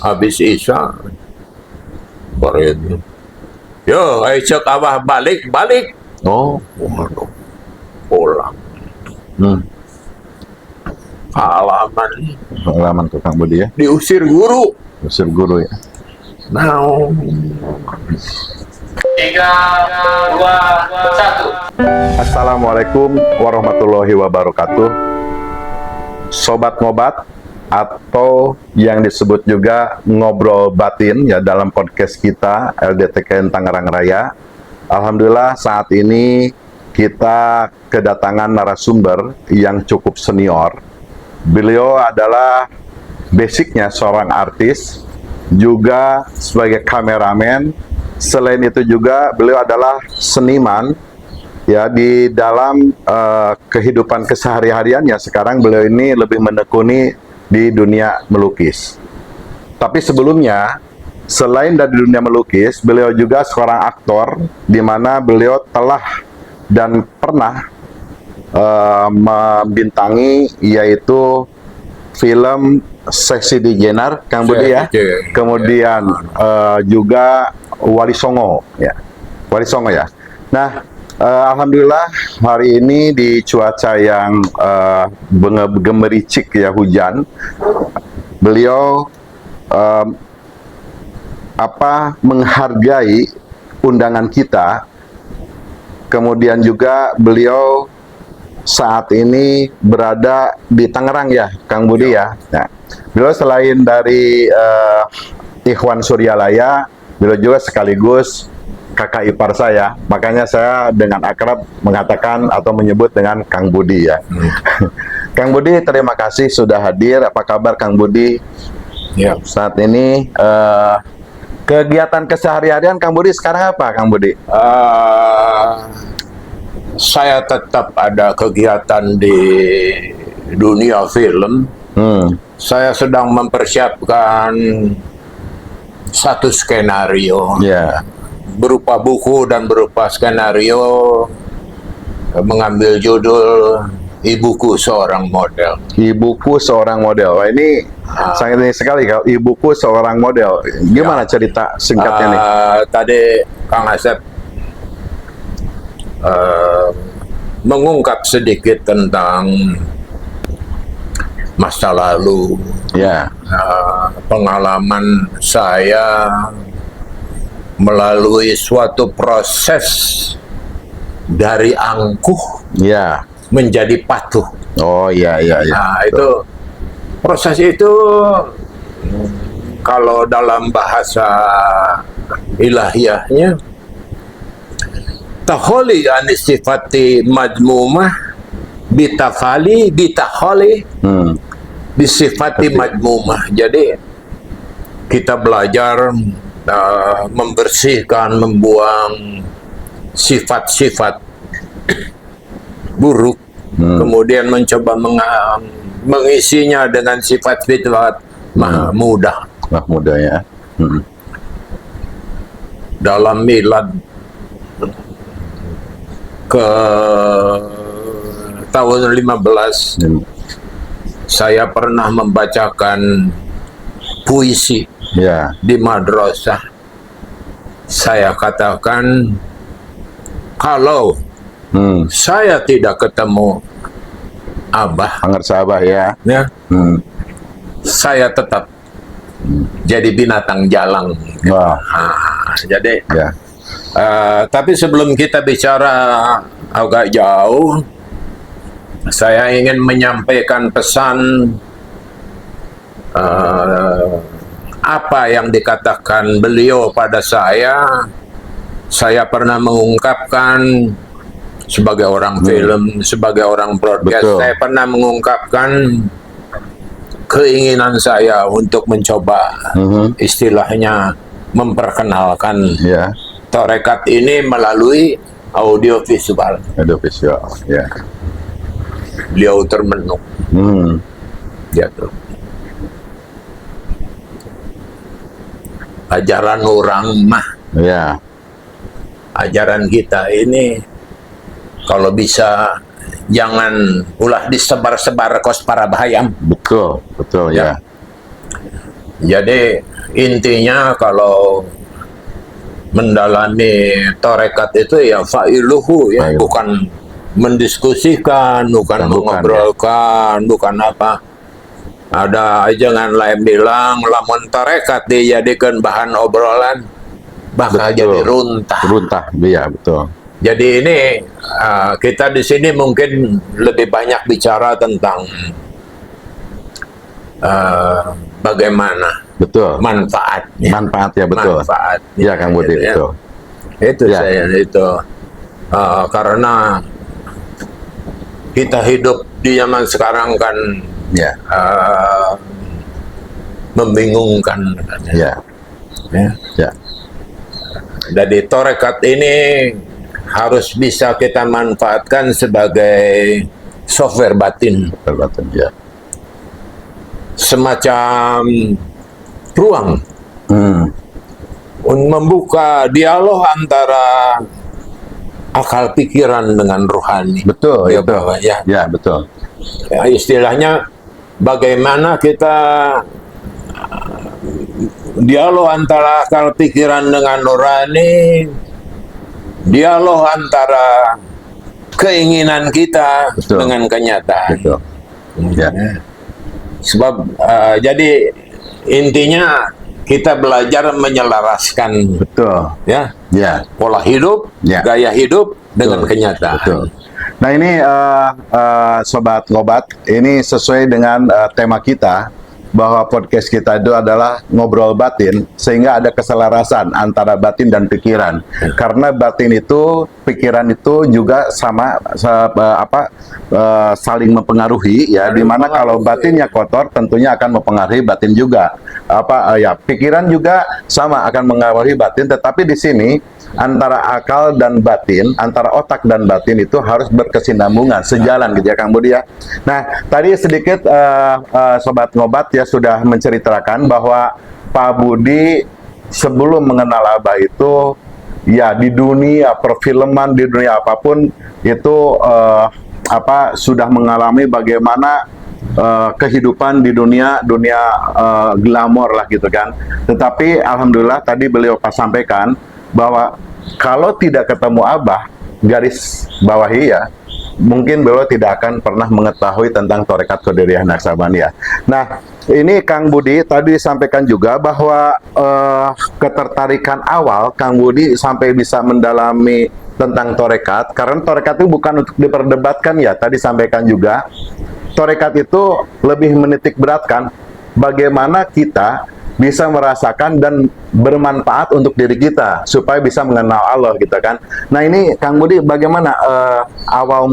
Habis Isya baru itu, yo cek abah balik. Oh. Waduh, pulang Hmm. halaman Pengalaman tuh Kang Budi ya. diusir guru. Usir guru ya. Nah, 3, 2, 1. Assalamualaikum warahmatullahi wabarakatuh. Sobat ngobat atau yang disebut juga ngobrol batin ya dalam podcast kita LDTKN Tangerang Raya. Alhamdulillah saat ini kita kedatangan narasumber yang cukup senior. Beliau adalah basicnya seorang artis, juga sebagai kameramen. Selain itu juga beliau adalah seniman. Ya, di dalam kehidupan kesehari-hariannya sekarang beliau ini lebih menekuni di dunia melukis. Tapi sebelumnya, selain dari dunia melukis, beliau juga seorang aktor, di mana beliau telah dan pernah membintangi yaitu film Seksi Dijenar, Kang Budi ya. Kemudian juga Wali Songo ya. Wali Songo ya. Nah, alhamdulillah hari ini di cuaca yang gemericik ya, hujan, beliau menghargai undangan kita. Kemudian juga beliau saat ini berada di Tangerang ya, Kang Budi ya. Nah, beliau selain dari Ikhwan Suryalaya, beliau juga sekaligus kakak ipar saya. Makanya saya dengan akrab mengatakan atau menyebut dengan Kang Budi ya. Kang Budi, terima kasih sudah hadir. Apa kabar Kang Budi? ya, Saat ini kegiatan keseharian Kang Budi sekarang apa Kang Budi? saya tetap ada kegiatan di dunia film. Saya sedang mempersiapkan satu skenario. Ya. Berupa buku dan berupa skenario, mengambil judul Ibuku Seorang Model. Ibuku Seorang Model. Wah, ini sangat ini sekali kalau Ibuku Seorang Model. Gimana cerita singkatnya nih? Tadi Kang Asep mengungkap sedikit tentang masa lalu, Ya. pengalaman saya melalui suatu proses dari angkuh Ya. menjadi patuh. Oh iya iya iya. Nah, itu proses itu kalau dalam bahasa ilahiyahnya taholi anisifati majmumah bitafali bitaholi bisifati majmumah. Jadi kita belajar membersihkan, membuang sifat-sifat buruk, kemudian mencoba mengisinya dengan sifat-sifat mahmudah. Mahmudah ya. Dalam milad ke tahun 15, saya pernah membacakan puisi Ya. di madrasah. Saya katakan, kalau saya tidak ketemu Abah, Pangar Sabah ya. ya, saya tetap jadi binatang jalang. Wah. Jadi, Ya. tapi sebelum kita bicara agak jauh, saya ingin menyampaikan pesan apa yang dikatakan beliau pada saya. Saya pernah mengungkapkan sebagai orang film, sebagai orang broadcast. Betul. Saya pernah mengungkapkan keinginan saya untuk mencoba istilahnya memperkenalkan Ya. tarekat ini melalui audio visual. Ada visual. Ya. Beliau termenung. Gitu. Ajaran orang mah, Ya. ajaran kita ini kalau bisa jangan ulah disebar-sebar kos para bahayam. Betul, betul ya. Jadi intinya kalau mendalami tarekat itu ya fa'iluhu ya, Fa'il. bukan mendiskusikan, bukan mengobrolkan, bukan apa. Ada jangan lain bilang lamun tarekat dijadikan bahan obrolan bakal jadi runtah. Runtah, iya betul. Jadi ini kita di sini mungkin lebih banyak bicara tentang bagaimana Betul. manfaatnya. Manfaat ya betul. Manfaat. Iya Kang Budi, Gitu ya. betul. Itu Ya. saya itu karena kita hidup di zaman sekarang kan Ya. membingungkan. Ya. Ya. Ya. Jadi tarekat ini harus bisa kita manfaatkan sebagai software batin, Perbuatan, ya. semacam ruang untuk membuka dialog antara akal pikiran dengan rohani. Betul, Ya, betul. Bapak, ya. Ya, betul. Ya, istilahnya bagaimana kita dialog antara akal pikiran dengan nurani, dialog antara keinginan kita Betul. dengan kenyataan. Betul. Ya. Sebab jadi intinya kita belajar menyelaraskan Betul. ya Ya. pola hidup, Ya. gaya hidup dengan Betul. kenyataan. Betul. Nah ini Sobat Ngobat, ini sesuai dengan tema kita bahwa podcast kita itu adalah ngobrol batin, sehingga ada keselarasan antara batin dan pikiran. Karena batin itu, pikiran itu juga saling mempengaruhi ya. Dimana kalau batinnya kotor, tentunya akan mempengaruhi batin juga. Pikiran juga sama akan mengaruhi batin. Tetapi di sini antara akal dan batin, antara otak dan batin itu harus berkesinambungan, sejalan gitu ya Kang Budi ya. Nah, tadi sedikit Sobat Ngobat ya sudah menceritakan bahwa Pak Budi sebelum mengenal Abah itu ya di dunia perfilman, di dunia apapun itu sudah mengalami bagaimana kehidupan di dunia glamor lah gitu kan. Tetapi alhamdulillah tadi beliau sampaikan bahwa kalau tidak ketemu Abah, garis bawahi ya, mungkin beliau tidak akan pernah mengetahui tentang Tarekat Qadiriyah Naksabandia. Nah, ini Kang Budi tadi disampaikan juga bahwa ketertarikan awal Kang Budi sampai bisa mendalami tentang Tarekat, karena Tarekat itu bukan untuk diperdebatkan ya, tadi sampaikan juga. Tarekat itu lebih menitik beratkan bagaimana kita bisa merasakan dan bermanfaat untuk diri kita supaya bisa mengenal Allah gitu kan. Nah ini Kang Budi bagaimana awal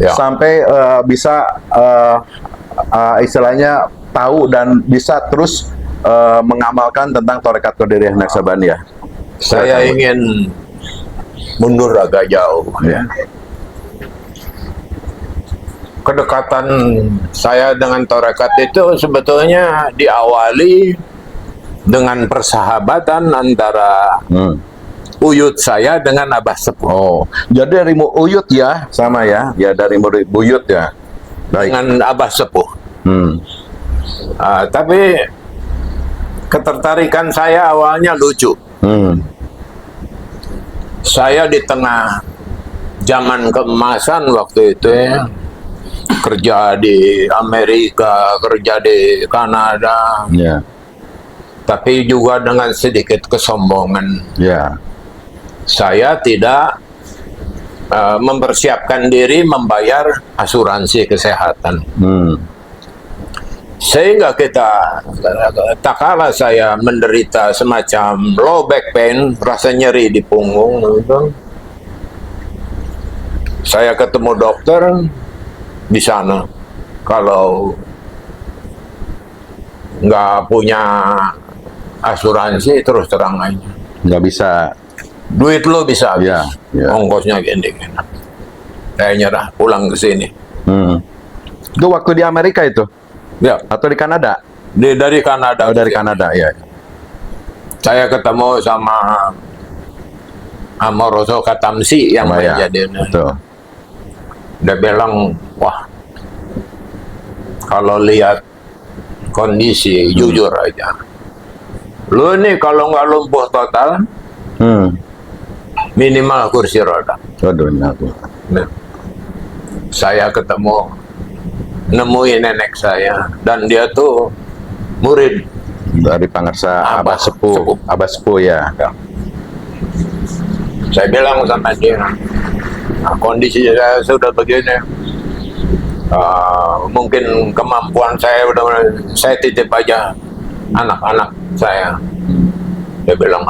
Ya. sampai bisa istilahnya tahu dan bisa terus mengamalkan tentang Tarekat Qadiriyah Naksabandia. Saya ingin mundur agak jauh ya. Kedekatan saya dengan tarekat itu sebetulnya diawali dengan persahabatan antara uyut saya dengan Abah Sepuh. Oh, jadi dari Uyut ya, sama ya? Ya dari Buyut ya. Baik. Dengan Abah Sepuh. Tapi ketertarikan saya awalnya lucu. Saya di tengah zaman keemasan waktu itu ya, kerja di Amerika, kerja di Kanada, Ya, tapi juga dengan sedikit kesombongan. ya, Saya tidak mempersiapkan diri membayar asuransi kesehatan. Sehingga tak kalah saya menderita semacam low back pain, rasa nyeri di punggung. Saya ketemu dokter di sana. Kalau nggak punya asuransi, terus terang aja, nggak bisa. duit lo bisa habis. Ya, ya. Ongkosnya gini. Saya nyerah, pulang ke sini. Itu waktu di Amerika itu? Ya, Atau di Kanada? dari Kanada. Oh, dari Kanada, ya. Saya ketemu sama Amoroso Katamsi yang Ya, menjadi. betul. Dia bilang, wah, kalau lihat kondisi, jujur aja, Lu nih kalau nggak lumpuh total, minimal kursi roda. Waduh, aku. Nah, saya nemuin nenek saya, dan dia tuh murid Dari Pangarsa Abah Sepuh. Abah Sepuh ya. Saya bilang sama dia, nah, kondisi saya sudah begini, mungkin kemampuan saya saya titip aja anak-anak saya. Dia bilang,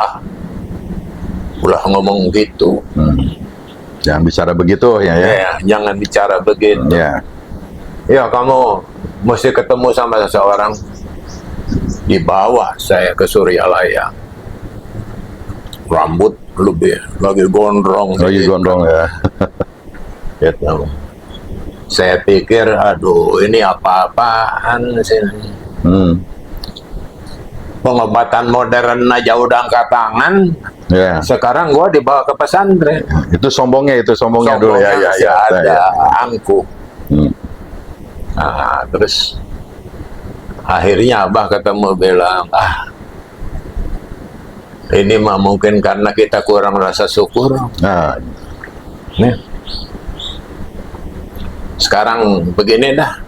ulah ngomong gitu. Jangan bicara begitu ya. Ya, jangan bicara begitu. Ya. Ya, kamu mesti ketemu sama seseorang. Dibawa saya ke Suryalaya. Rambut lagi gondrong. Lagi gondrong ya. Gitu. Saya pikir, aduh, ini apa-apaan sih? Pengobatan modern aja udah angkat tangan. Ya. Sekarang gua dibawa ke pesantren. Itu sombongnya dulu ya. Masih ada angkuh. Nah, terus akhirnya Abah ketemu bilang, ini mah mungkin karena kita kurang rasa syukur. Nah, Nih. Sekarang begini dah.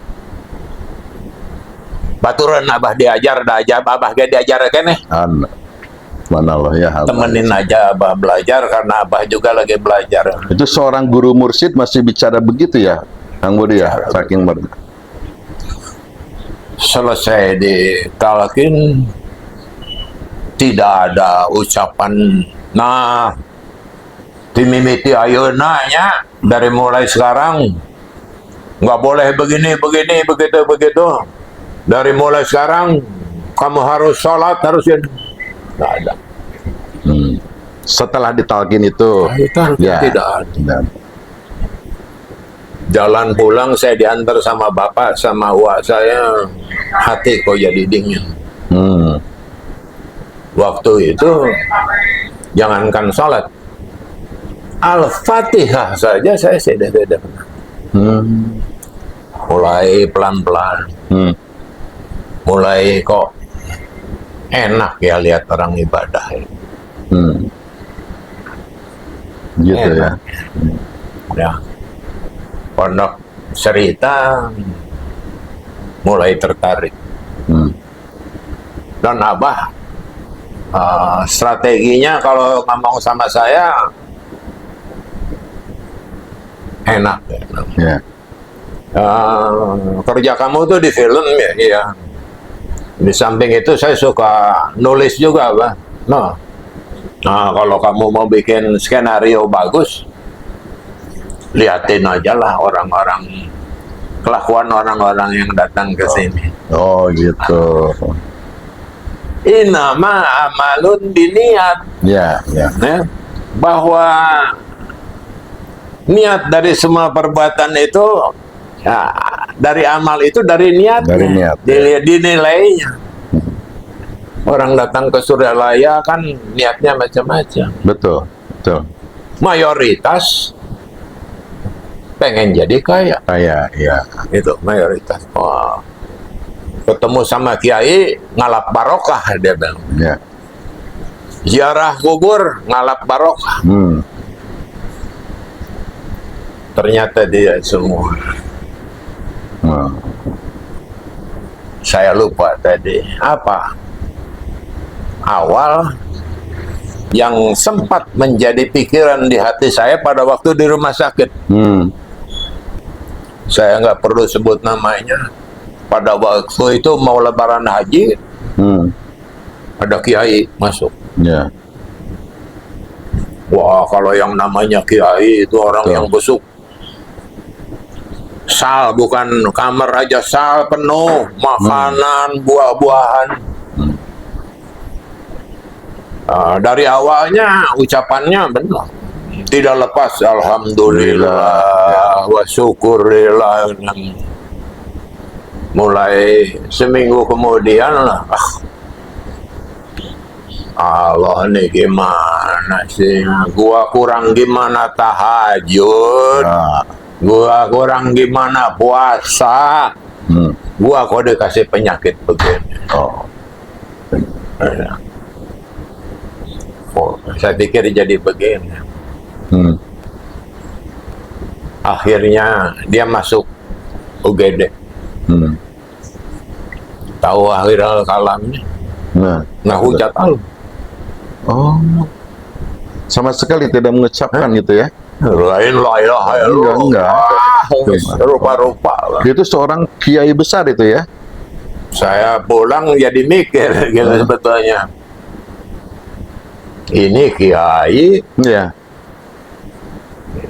Baturan Abah diajar, Abah gak diajar kene. mana loh ya. Temenin aja Abah belajar, karena Abah juga lagi belajar. Itu seorang guru mursyid masih bicara begitu ya, Kang Budi ya, saking Selesai ditalkin, tidak ada ucapan, nah, timimiti ayeuna nya, dari mulai sekarang nggak boleh begini, begitu. Dari mulai sekarang kamu harus sholat, harus nggak ada. Setelah ditalkin itu, Tidak ada. Jalan pulang saya diantar sama bapak sama uak saya, hati kok jadi dingin. Waktu itu jangankan sholat, Al-Fatihah saja saya sudah beda. Mulai pelan-pelan, mulai kok enak ya lihat orang ibadah. Gitu enak. Ya. Pondok cerita mulai tertarik. Dan Abah strateginya kalau ngomong sama saya enak ya. Kerja kamu tuh di film ya, iya. Di samping itu saya suka nulis juga, Abah. Nah, kalau kamu mau bikin skenario bagus, liatin aja lah kelakuan orang-orang yang datang ke sini. Oh gitu. Inama amalun biniat. Ya. Bahwa niat dari semua perbuatan itu, ya, dari amal itu dari niat. Dari niat. Dinilainya. Orang datang ke Suryalaya kan niatnya macam-macam. Betul. Mayoritas pengen jadi kaya. Iya. Itu mayoritas. Ketemu sama kiai ngalap barokah, dia bilang. Ya. Ziarah kubur ngalap barokah. Ternyata dia semua. Saya lupa tadi apa awal yang sempat menjadi pikiran di hati saya pada waktu di rumah sakit. Saya nggak perlu sebut namanya. Pada waktu itu mau lebaran haji, ada kiai masuk. Ya. Wah, kalau yang namanya kiai itu orang yang busuk. Sal, bukan kamar aja, sal penuh, makanan, buah-buahan. Dari awalnya ucapannya benar. Tidak lepas alhamdulillah wa syukurillah. Mulai seminggu kemudian lah, Allah nih gimana sih? Gua kurang gimana tahajud? Gua kurang gimana puasa? Gua kok dikasih penyakit begini. saya pikir jadi begini. Hmm. Akhirnya dia masuk UGD. Hmm. Tahu akhirul kalamnya? Nah, hujat al. Oh, sama sekali tidak mengucapkan gitu ya? Lain la ilaha illallah. Enggak. Rupa-rupa lah. Dia itu seorang kiai besar itu ya? Saya pulang jadi mikir gitu sebetulnya. Ini kiai Iya.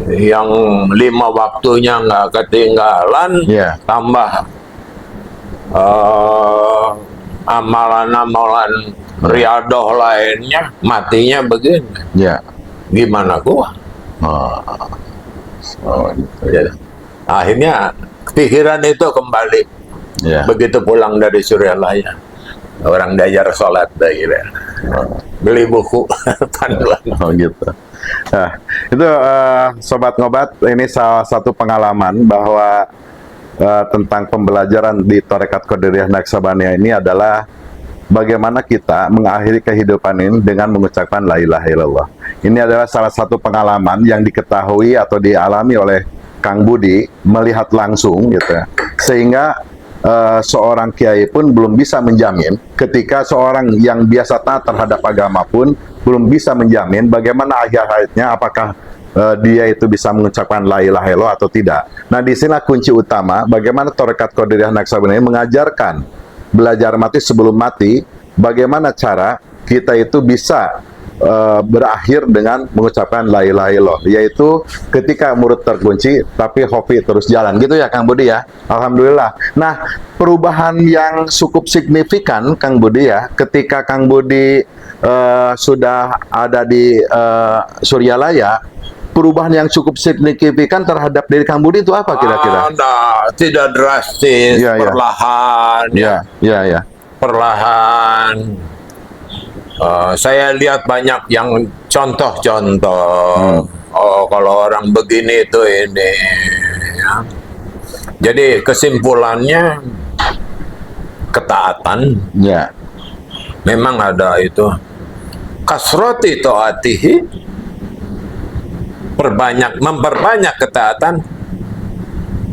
yang 5 waktunya nggak ketinggalan, Iya. tambah amalan-amalan riadoh lainnya, matinya begini. Iya. Gimana gua? Gitu. Ya. Akhirnya pikiran itu kembali. Iya. Begitu pulang dari Suryalaya, orang diajar sholat daerah, beli buku panduan. Oh gitu. Nah, itu Sobat Ngobat, ini salah satu pengalaman bahwa tentang pembelajaran di Tarekat Qadiriyah Naksabandia ini adalah bagaimana kita mengakhiri kehidupan ini dengan mengucapkan la ilaha illallah. Ini adalah salah satu pengalaman yang diketahui atau dialami oleh Kang Budi, melihat langsung gitu ya. Sehingga seorang kiai pun belum bisa menjamin, ketika seorang yang biasa taat terhadap agama pun belum bisa menjamin bagaimana akhir hayatnya, apakah dia itu bisa mengucapkan la ilaha illallah atau tidak. Nah, disinilah kunci utama bagaimana Tarekat Qadiriyah Naksabandia mengajarkan belajar mati sebelum mati, bagaimana cara kita itu bisa berakhir dengan mengucapkan la ilaha illallah, yaitu ketika murid terkunci tapi hobi terus jalan, gitu ya Kang Budi ya. Alhamdulillah. Nah, perubahan yang cukup signifikan Kang Budi ya, ketika Kang Budi sudah ada di Suryalaya, perubahan yang cukup signifikan terhadap diri Kang Budi itu apa kira-kira? Tidak drastis, Ya, ya. perlahan, Ya. perlahan. Saya lihat banyak yang contoh-contoh. Oh, kalau orang begini itu ini. Ya. Jadi kesimpulannya ketaatan. Ya. Memang ada itu. Kasroti taatihi, memperbanyak ketaatan.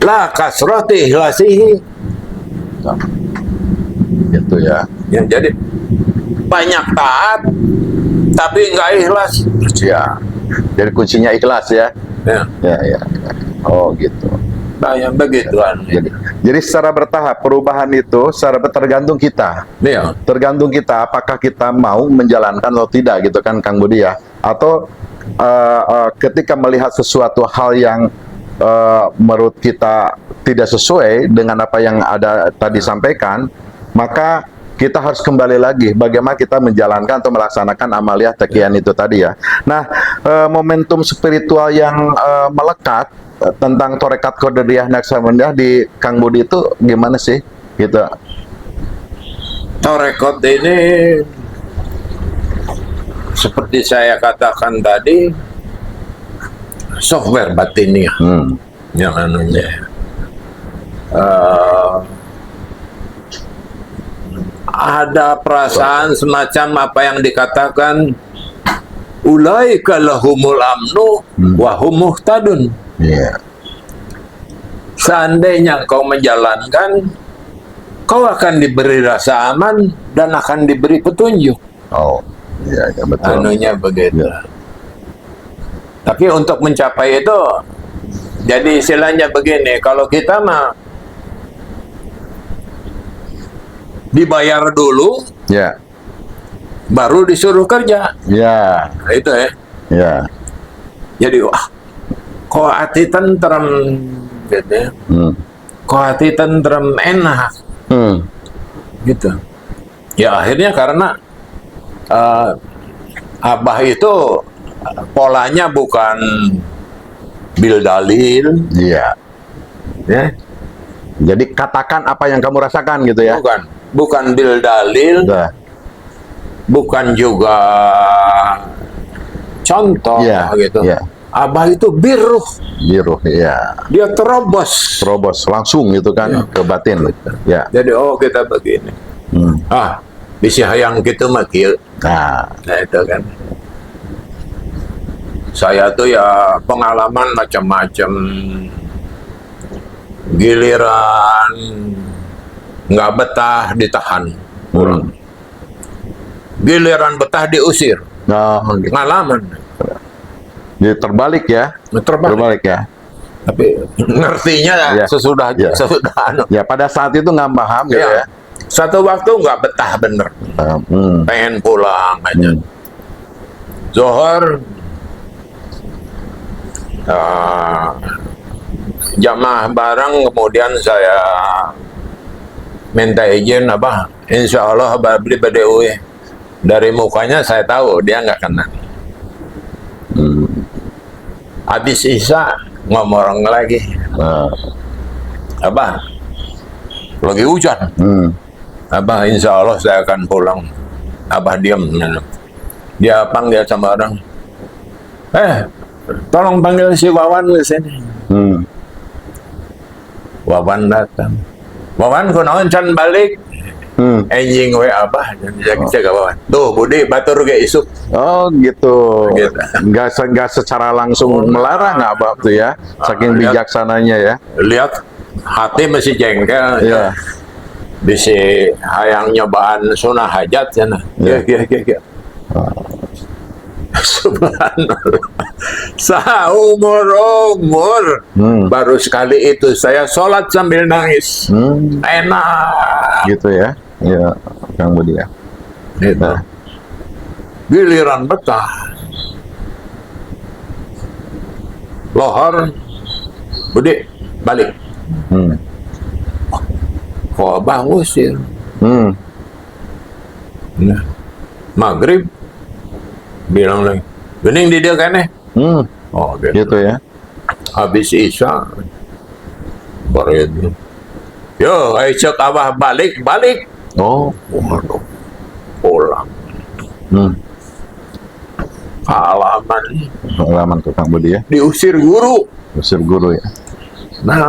La kasroti ihlasihi. Gitu ya. Ya, jadi banyak taat tapi nggak ikhlas. Ya. Jadi kuncinya ikhlas ya. Ya, Oh gitu. banyak begituan. Jadi secara bertahap perubahan itu tergantung kita. Ya. Tergantung kita apakah kita mau menjalankan atau tidak gitu kan Kang Budi ya. Atau ketika melihat sesuatu hal yang menurut kita tidak sesuai dengan apa yang ada tadi sampaikan, maka kita harus kembali lagi bagaimana kita menjalankan atau melaksanakan amaliyah taqiyan itu tadi ya. Nah, momentum spiritual yang melekat tentang Tarekat Qadiriyah Naksabandia di Kang Budi itu gimana sih? Gitu. Tarekat ini seperti saya katakan tadi, software batiniah yang anunya. Ada perasaan semacam apa yang dikatakan ulaika lahumul amnu wa hum muhtadun. Seandainya kau menjalankan, kau akan diberi rasa aman dan akan diberi petunjuk. Oh, iya betul. Anunya begitu. Ya. Tapi untuk mencapai itu, jadi istilahnya begini, kalau kita mah dibayar dulu, Ya. baru disuruh kerja. Ya. Nah, itu ya. Ya. Jadi wah, kok hati tentrem gitu ya. Kok hati tentrem enak gitu. Ya akhirnya karena Abah itu polanya bukan bil dalil. Iya. Ya. Jadi katakan apa yang kamu rasakan gitu ya. Bukan bil dalil. Udah. Bukan juga contoh gitu. Ya. Abah itu biruh. Biruh, ya. Dia terobos langsung gitu kan ke batin. Ya. Jadi kita begini. Bisa hayang gitu mah kieu. Nah, Nah itu kan. Saya tuh ya pengalaman macam-macam. Giliran nggak betah ditahan. Giliran betah diusir. Oh, gitu. Pengalaman. Jadi terbalik ya. Terbalik ya. Tapi ngertinya Iya. sesudah Iya. sesudah anu. Ya pada saat itu nggak paham gitu ya. Ya. Satu waktu nggak betah bener. Pengen pulang aja. Zohor jamaah bareng, kemudian saya minta izin apa, insya Allah beli BDUI. Dari mukanya saya tahu dia nggak kena. Habis Isya ngomong lagi, apa, lagi hujan, apa, insya Allah saya akan pulang. Abah diam. Dia panggil sama orang, tolong panggil si Wawan ke sini. Wawan datang. Wawan kunaon can balik. Anjing we Abah dan jaga Wawan. Tuh Budi batur ge isuk. Oh gitu. Gitu. Nggak secara langsung melarang Abah tuh ya. Saking lihat. bijaksananya ya. Lihat hati masih jengkel. Iya. Bisa hayang nyobaan sunah hajat sana. Ya. Subhanallah. Seumur baru sekali itu saya sholat sambil nangis. Enak. Gitu ya. Ya, Kang Budi ya. Gitu. Giliran betah. Lohor, Budi, balik. Kok Abah ngusir? Nah, maghrib bilang lagi, gening di dia kan Oh, Gitu ya. Habis Isya baru itu. Yo, ayo cek Abah balik. Oh. Waduh, pulang. Halaman Pengalaman tuh Kang Budi ya. diusir guru. Usir guru ya. Nah,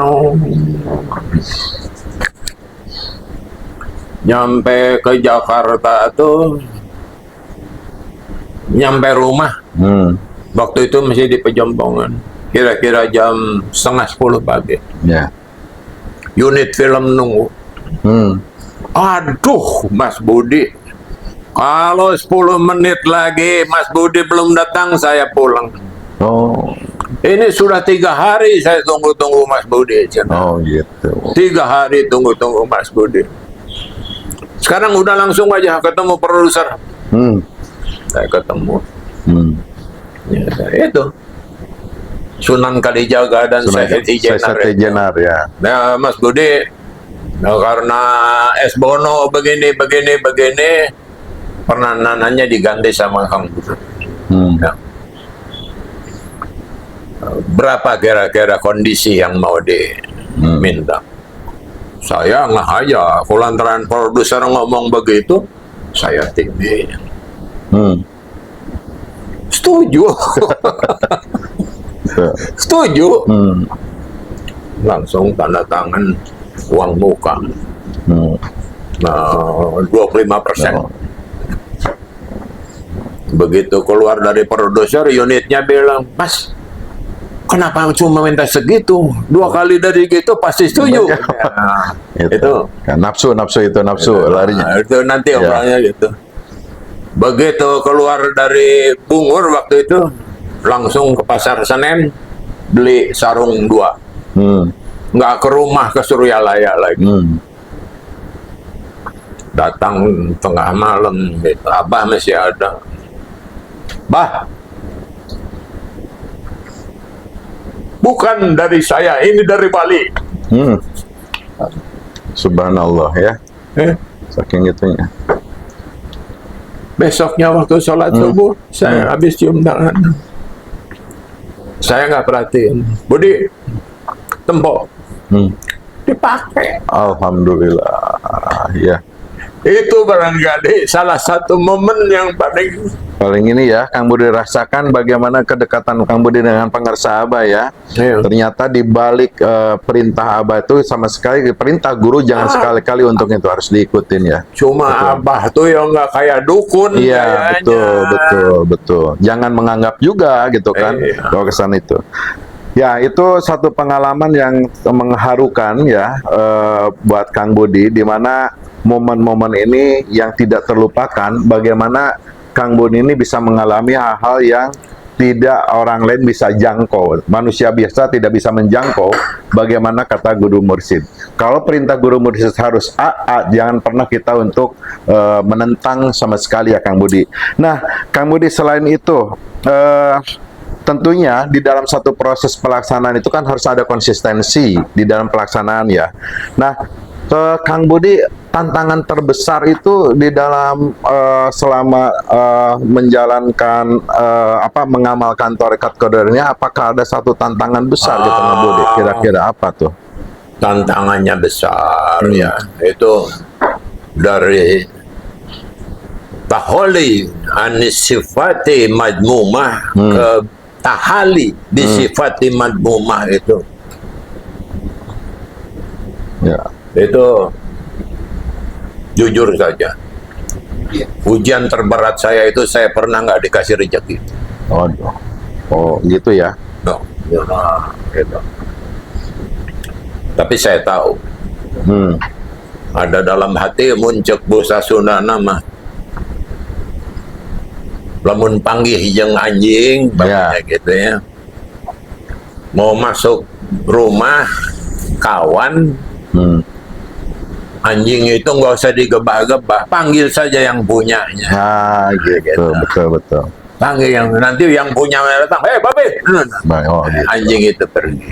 nyampe ke Jakarta tuh, nyampe rumah. Waktu itu masih di Pejompongan. Kira-kira jam 9:30 pagi. Ya. Unit film nunggu. Aduh, Mas Budi. Kalau 10 menit lagi Mas Budi belum datang, saya pulang. Oh. Ini sudah 3 hari saya tunggu-tunggu Mas Budi. Oh gitu. 3 hari tunggu-tunggu Mas Budi. Sekarang udah langsung aja ketemu produser. Saya ketemu. Ya, itu Sunan Kalijaga dan Seti Jenar ya. Nah, Mas Budi, nah, karena Es Bono begini, penanganannya diganti sama Kang Budi. Nah, berapa kira-kira kondisi yang mau diminta? Saya nggak aja, kulantaran produser ngomong begitu, saya tinggi. Setuju. Setuju. Langsung tanda tangan uang muka. Nah, 25%. Begitu keluar dari produser, unitnya bilang, Mas, kenapa cuma minta segitu? 2 kali dari gitu pasti setuju. Nah, itu. Kan nafsu larinya. Nah, itu nanti obrolannya gitu. Begitu keluar dari Bungur waktu itu, langsung ke Pasar Senen, beli sarung 2. Nggak ke rumah, ke Suryalaya lagi. Datang tengah malam, gitu. Abah masih ada. Bah, bukan dari saya, ini dari Bali. Subhanallah ya. Saking itunya. Besoknya waktu sholat subuh, saya habis cium tangan. Saya nggak perhatiin. Budi, tempo. Dipakai. Alhamdulillah ya. Itu barangkali salah satu momen yang Paling ini ya, Kang Budi rasakan bagaimana kedekatan Kang Budi dengan pengarsa Abah ya. Iya. Ternyata di balik perintah Abah itu sama sekali perintah guru jangan sekali-kali untuk itu harus diikutin ya. cuma Abah tuh yang nggak kayak dukun Iya, kayaknya. betul. Jangan menganggap juga gitu kan, Iya. kalau kesan itu. Ya, itu satu pengalaman yang mengharukan ya buat Kang Budi, di mana momen-momen ini yang tidak terlupakan, bagaimana Kang Budi ini bisa mengalami hal-hal yang tidak orang lain bisa jangkau. Manusia biasa tidak bisa menjangkau bagaimana kata guru mursyid. Kalau perintah guru mursyid harus A, jangan pernah kita untuk menentang sama sekali ya Kang Budi. Nah, Kang Budi selain itu, tentunya di dalam satu proses pelaksanaan itu kan harus ada konsistensi di dalam pelaksanaan ya. Nah, Kang Budi, tantangan terbesar itu di dalam selama menjalankan mengamalkan tarekat qadariyah, apakah ada satu tantangan besar gitu Kang Budi? Kira-kira apa tuh? Tantangannya besar ya, itu dari taholi anis sifati madmumah ke tahali bisifati madmumah itu. Ya. Itu jujur saja, ujian terberat saya itu saya pernah nggak dikasih rezeki. Oh, gitu ya. No, gitu. Tapi saya tahu ada dalam hati muncul busa sunana mah lamun panggih jeung anjing Ya. gitu ya, mau masuk rumah kawan, anjing itu nggak usah digebah-gebah, panggil saja yang punyanya. Nah, gitu, betul. Panggil yang nanti yang punyanya datang, babe, Baik, gitu. anjing itu pergi.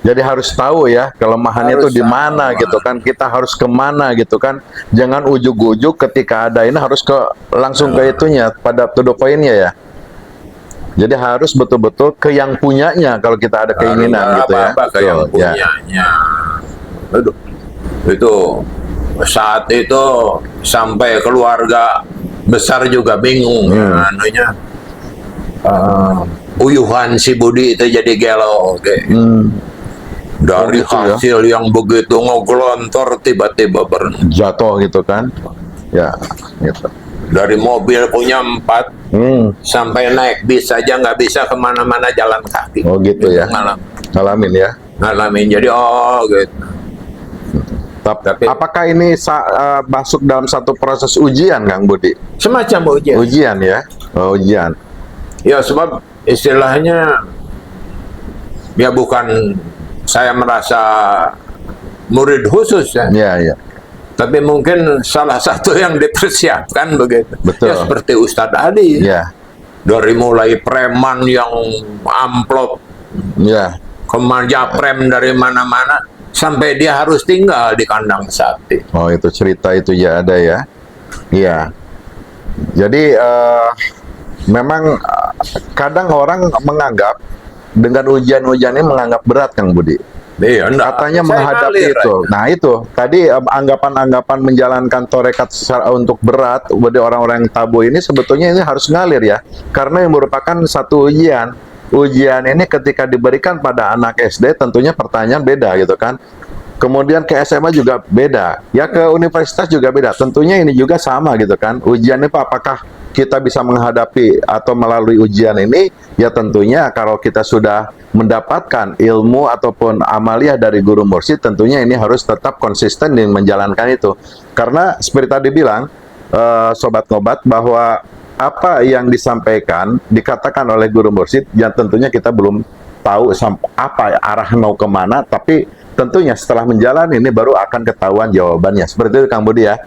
Jadi harus tahu ya kelemahannya itu Harus di mana tahu. gitu kan. Kita harus kemana gitu kan. Jangan ujuk-ujuk ketika ada ini harus langsung ke itunya pada to the point-nya ya. Jadi harus betul-betul ke yang punyanya kalau kita ada keinginan gitu ya. Apa-apa ke yang Betul, ya. punyanya. Aduh, itu saat itu sampai keluarga besar juga bingung anunya. Uyuhan si Budi itu jadi gelo. Dari gitu ya. hasil yang begitu ngegelontor tiba-tiba Jatuh gitu kan. Ya, gitu. dari mobil punya 4 sampai naik bis saja nggak bisa kemana-mana jalan kaki. Oh gitu ya. Ngalamin ya. Ngalamin jadi gitu. Tapi Apakah ini masuk dalam satu proses ujian Kang Budi? semacam ujian. Ujian ya. Oh, ujian. Ya sebab istilahnya ya bukan saya merasa murid khusus ya. Ya. Tapi mungkin salah satu yang dipersiapkan begitu. Betul. Ya seperti Ustadz Ali. Ya. Dari mulai preman yang amplop, Ya. kemanja prem dari mana-mana, sampai dia harus tinggal di kandang sapi. Oh, itu cerita itu ya ada ya. Iya. Jadi memang kadang orang menganggap dengan ujian-ujian ini menganggap berat Kang Budi. Iya, enggak. Katanya Saya menghadapi ngalir itu. aja. Nah itu tadi anggapan-anggapan menjalankan torekat untuk berat bagi orang-orang yang tabu ini sebetulnya ini harus ngalir ya. Karena yang merupakan satu ujian. Ujian ini ketika diberikan pada anak SD tentunya pertanyaan beda gitu kan. Kemudian ke SMA juga beda. Ya ke universitas juga beda. Tentunya ini juga sama gitu kan. Ujian itu apakah kita bisa menghadapi atau melalui ujian ini? Ya tentunya kalau kita sudah mendapatkan ilmu ataupun amaliah dari guru mursyid, tentunya ini harus tetap konsisten dengan menjalankan itu. Karena seperti tadi bilang, Sobat Ngobat, bahwa apa yang disampaikan, dikatakan oleh guru mursyid, yang tentunya kita belum tahu apa arah mau kemana, tapi tentunya setelah menjalani ini baru akan ketahuan jawabannya. Seperti itu Kang Budi ya.